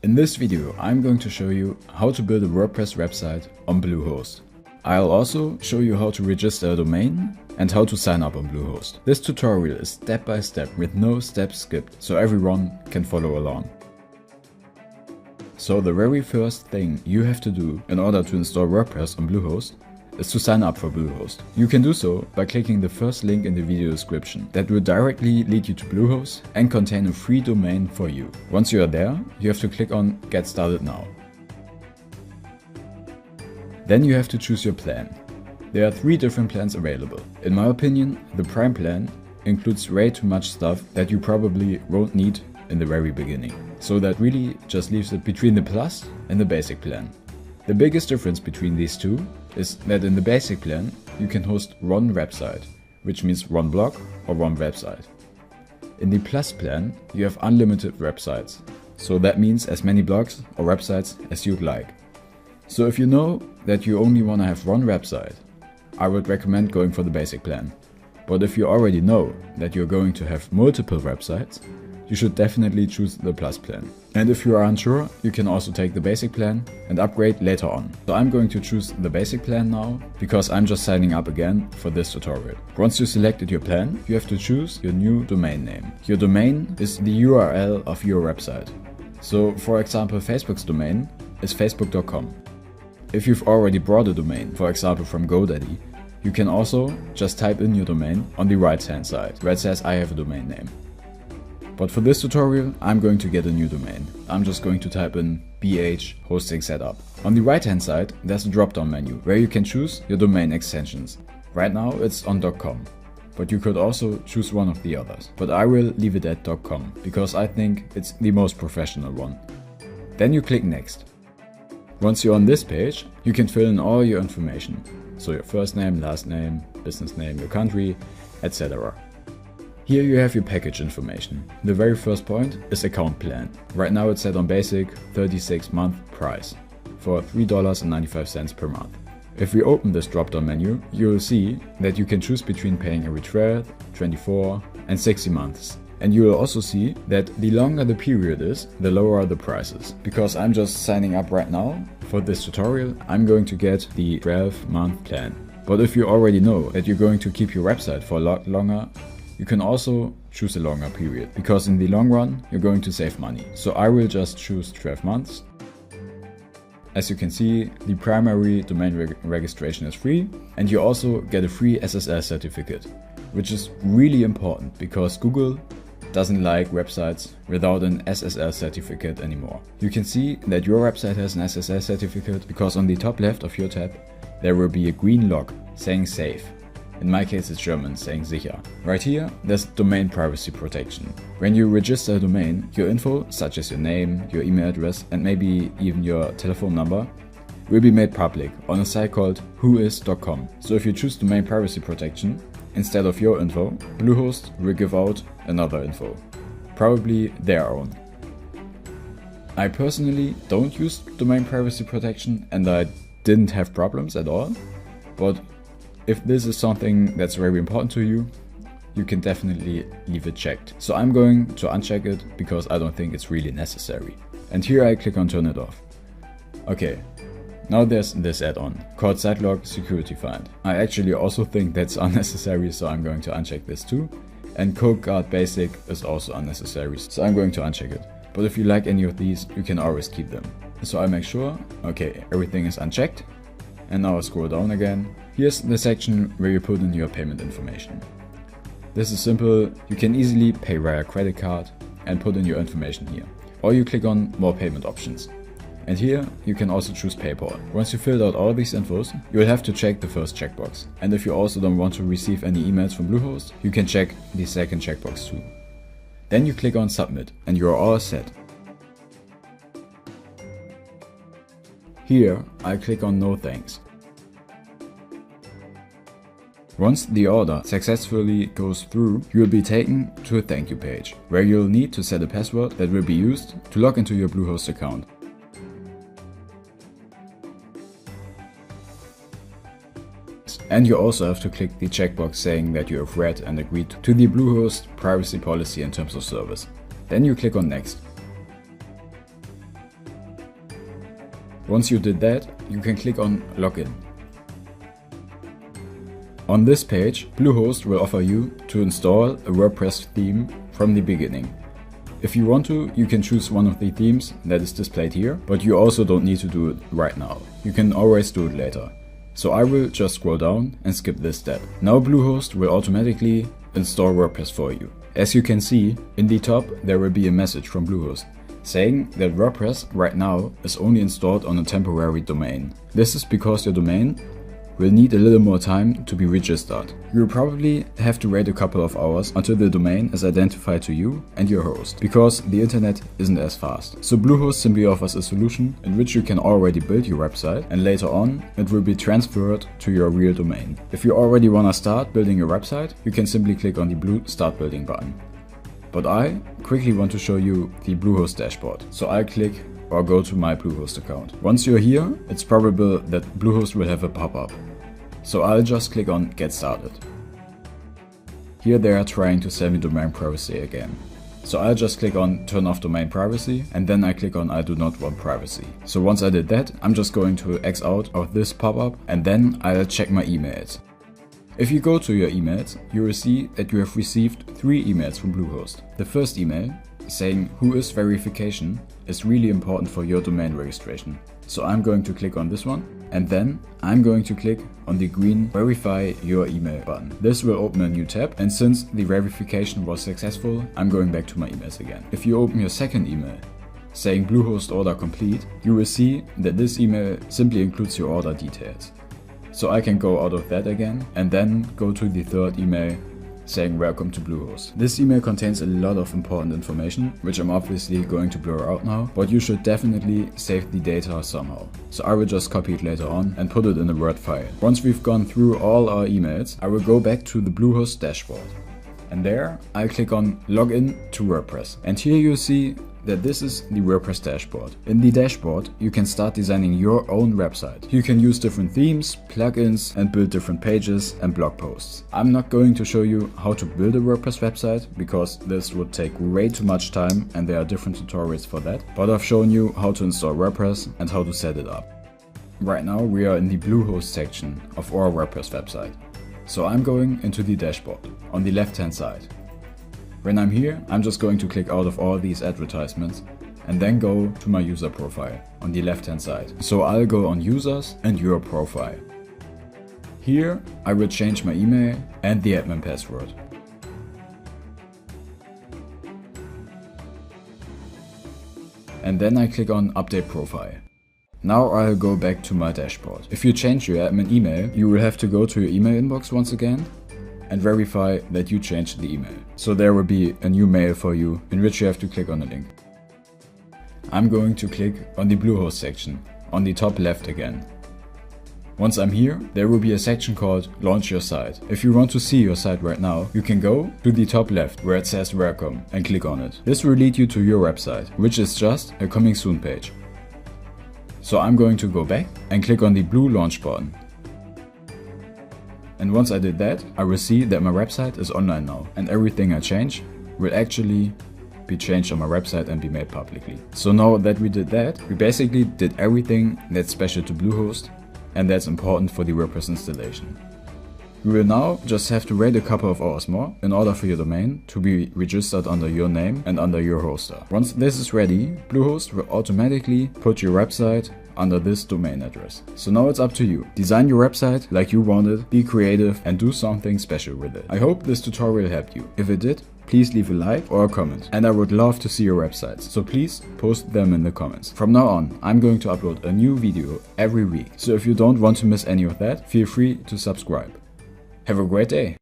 In this video, I'm going to show you how to build a WordPress website on Bluehost. I'll also show you how to register a domain and how to sign up on Bluehost. This tutorial is step by step with no steps skipped, so everyone can follow along. So the very first thing you have to do in order to install WordPress on Bluehost is to sign up for Bluehost. You can do so by clicking the first link in the video description. That will directly lead you to Bluehost and contain a free domain for you. Once you are there, you have to click on Get Started Now. Then you have to choose your plan. There are 3 different plans available. In my opinion, the Prime plan includes way too much stuff that you probably won't need in the very beginning. So that really just leaves it between the Plus and the Basic plan. The biggest difference between these two is that in the Basic plan you can host one website, which means one blog or one website. In the Plus plan you have unlimited websites, so that means as many blogs or websites as you'd like. So if you know that you only want to have one website, I would recommend going for the Basic plan. But if you already know that you're going to have multiple websites, you should definitely choose the Plus plan. And if you are unsure, you can also take the Basic plan and upgrade later on. So I'm going to choose the Basic plan now, because I'm just signing up again for this tutorial. Once you selected your plan, you have to choose your new domain name. Your domain is the URL of your website. So for example, Facebook's domain is facebook.com. If you've already bought a domain, for example from GoDaddy, you can also just type in your domain on the right hand side, where it says I have a domain name. But for this tutorial, I'm going to get a new domain. I'm just going to type in BH hosting setup. On the right hand side, there's a drop down menu where you can choose your domain extensions. Right now it's on .com, but you could also choose one of the others. But I will leave it at .com because I think it's the most professional one. Then you click next. Once you're on this page, you can fill in all your information. So your first name, last name, business name, your country, etc. Here you have your package information. The very first point is account plan. Right now it's set on basic 36-month price for $3.95 per month. If we open this drop-down menu, you will see that you can choose between paying every 12, 24 and 60 months. And you will also see that the longer the period is, the lower the prices. Because I'm just signing up right now for this tutorial, I'm going to get the 12-month plan. But if you already know that you're going to keep your website for a lot longer, you can also choose a longer period, because in the long run you're going to save money. So I will just choose 12 months. As you can see, the primary domain registration is free, and you also get a free SSL certificate, which is really important because Google doesn't like websites without an SSL certificate anymore. You can see that your website has an SSL certificate because on the top left of your tab there will be a green lock saying safe. In my case it's German, saying sicher. Right here, there's domain privacy protection. When you register a domain, your info, such as your name, your email address and maybe even your telephone number, will be made public on a site called whois.com. So if you choose domain privacy protection, instead of your info, Bluehost will give out another info, probably their own. I personally don't use domain privacy protection and I didn't have problems at all, but if this is something that's very important to you, you can definitely leave it checked. So I'm going to uncheck it because I don't think it's really necessary. And here I click on turn it off. Okay, now there's this add-on called Sitelog Security Find. I actually also think that's unnecessary, so I'm going to uncheck this too. And Code Guard Basic is also unnecessary, so I'm going to uncheck it. But if you like any of these, you can always keep them. So I make sure, okay, everything is unchecked. And now I scroll down again. Here's the section where you put in your payment information. This is simple, you can easily pay via credit card and put in your information here. Or you click on more payment options. And here you can also choose PayPal. Once you filled out all these infos, you will have to check the first checkbox. And if you also don't want to receive any emails from Bluehost, you can check the second checkbox too. Then you click on Submit and you are all set. Here I click on No Thanks. Once the order successfully goes through, you will be taken to a thank you page, where you'll need to set a password that will be used to log into your Bluehost account. And you also have to click the checkbox saying that you have read and agreed to the Bluehost privacy policy and terms of service. Then you click on Next. Once you did that, you can click on Login. On this page, Bluehost will offer you to install a WordPress theme from the beginning. If you want to, you can choose one of the themes that is displayed here, but you also don't need to do it right now. You can always do it later. So I will just scroll down and skip this step. Now Bluehost will automatically install WordPress for you. As you can see, in the top there will be a message from Bluehost saying that WordPress right now is only installed on a temporary domain. This is because your domain will need a little more time to be registered. You will probably have to wait a couple of hours until the domain is identified to you and your host, because the internet isn't as fast. So Bluehost simply offers a solution in which you can already build your website, and later on it will be transferred to your real domain. If you already want to start building your website, you can simply click on the blue Start Building button. But I quickly want to show you the Bluehost dashboard, so I'll click or go to my Bluehost account. Once you're here, it's probable that Bluehost will have a pop-up. So I'll just click on Get Started. Here they are trying to sell me domain privacy again. So I'll just click on Turn off domain privacy, and then I click on I do not want privacy. So once I did that, I'm just going to X out of this pop-up, and then I'll check my emails. If you go to your emails, you will see that you have received 3 emails from Bluehost. The first email, saying who is verification, is really important for your domain registration. So I'm going to click on this one, and then I'm going to click on the green Verify Your Email button. This will open a new tab, and since the verification was successful, I'm going back to my emails again. If you open your second email, saying Bluehost order complete, you will see that this email simply includes your order details. So I can go out of that again, and then go to the third email, saying welcome to Bluehost. This email contains a lot of important information, which I'm obviously going to blur out now, but you should definitely save the data somehow. So I will just copy it later on and put it in a Word file. Once we've gone through all our emails, I will go back to the Bluehost dashboard. And there, I'll click on Login to WordPress. And here you'll see that this is the WordPress dashboard. In the dashboard, you can start designing your own website. You can use different themes, plugins, and build different pages and blog posts. I'm not going to show you how to build a WordPress website, because this would take way too much time and there are different tutorials for that. But I've shown you how to install WordPress and how to set it up. Right now we are in the Bluehost section of our WordPress website. So I'm going into the dashboard on the left-hand side. When I'm here, I'm just going to click out of all these advertisements and then go to my user profile on the left-hand side. So I'll go on Users and Your Profile. Here, I will change my email and the admin password. And then I click on Update Profile. Now I'll go back to my dashboard. If you change your admin email, you will have to go to your email inbox once again and verify that you changed the email. So there will be a new mail for you in which you have to click on a link. I'm going to click on the Bluehost section on the top left again. Once I'm here, there will be a section called Launch Your Site. If you want to see your site right now, you can go to the top left where it says Welcome and click on it. This will lead you to your website, which is just a Coming Soon page. So I'm going to go back and click on the blue Launch button. And once I did that, I will see that my website is online now, and everything I change will actually be changed on my website and be made publicly. So now that we did that, we basically did everything that's special to Bluehost and that's important for the WordPress installation. We will now just have to wait a couple of hours more in order for your domain to be registered under your name and under your hoster. Once this is ready, Bluehost will automatically put your website under this domain address. So now it's up to you. Design your website like you want it, be creative, and do something special with it. I hope this tutorial helped you. If it did, please leave a like or a comment, and I would love to see your websites, so please post them in the comments. From now on, I'm going to upload a new video every week, so if you don't want to miss any of that, feel free to subscribe. Have a great day!